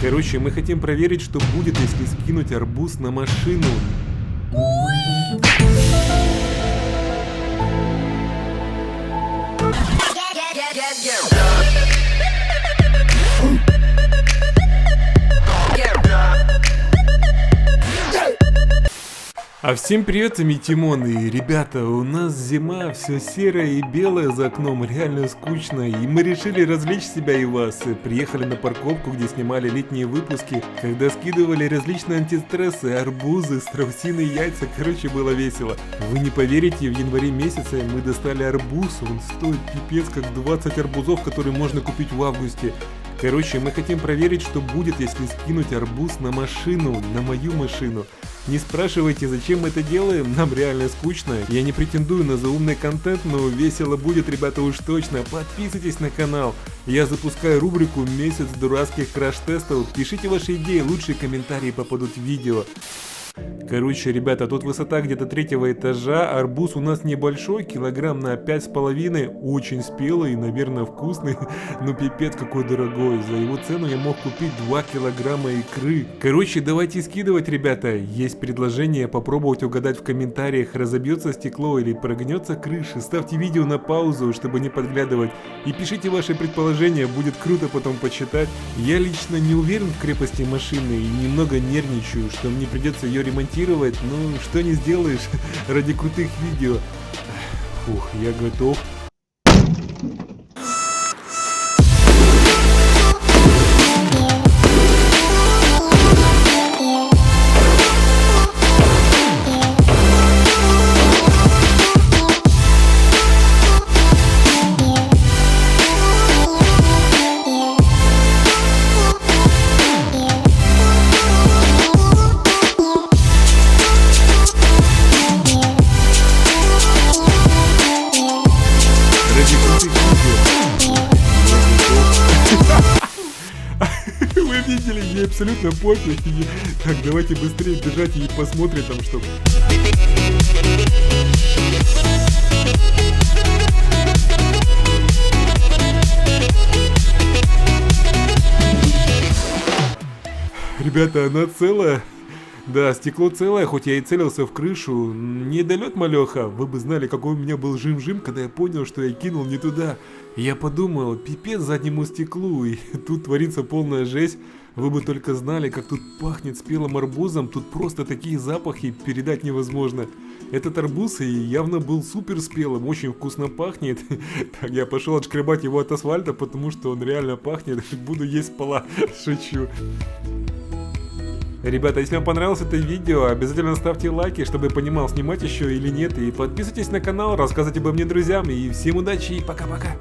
Короче, мы хотим проверить, что будет, если скинуть арбуз на машину. А всем привет, это Тимон, и ребята, у нас зима, все серое и белое за окном, реально скучно, и мы решили развлечь себя и вас. Приехали на парковку, где снимали летние выпуски, когда скидывали различные антистрессы, арбузы, страусиные яйца, короче, было весело. Вы не поверите, в январе месяце мы достали арбуз, он стоит пипец как 20 арбузов, которые можно купить в августе. Короче, мы хотим проверить, что будет, если скинуть арбуз на машину, на мою машину. Не спрашивайте, зачем мы это делаем, нам реально скучно. Я не претендую на заумный контент, но весело будет, ребята, уж точно. Подписывайтесь на канал. Я запускаю рубрику «Месяц дурацких краш-тестов». Пишите ваши идеи, лучшие комментарии попадут в видео. Короче, ребята, тут высота где-то 3-го этажа, арбуз у нас небольшой, килограмм на 5,5, очень спелый и, наверное, вкусный, но пипец какой дорогой, за его цену я мог купить 2 килограмма икры. Короче, давайте скидывать, ребята, есть предложение попробовать угадать в комментариях, разобьется стекло или прогнется крыша, ставьте видео на паузу, чтобы не подглядывать, и пишите ваши предположения, будет круто потом почитать. Я лично не уверен в крепости машины и немного нервничаю, что мне придется ее ремонтировать, ну что не сделаешь ради крутых видео. Фух, я готов. Вы видели, ей абсолютно пофиг. Так, давайте быстрее бежать и посмотрим там что. Ребята, она целая. Да, стекло целое, хоть я и целился в крышу. Недолет, малеха. Вы бы знали, какой у меня был жим-жим, когда я понял, что я кинул не туда. Я подумал, пипец заднему стеклу, и тут творится полная жесть. Вы бы только знали, как тут пахнет спелым арбузом. Тут просто такие запахи передать невозможно. Этот арбуз и явно был супер спелым, очень вкусно пахнет. Так, я пошел отшкребать его от асфальта, потому что он реально пахнет. Буду есть пола, шучу. Ребята, если вам понравилось это видео, обязательно ставьте лайки, чтобы я понимал, снимать еще или нет. И подписывайтесь на канал, рассказывайте обо мне друзьям. И всем удачи и пока-пока.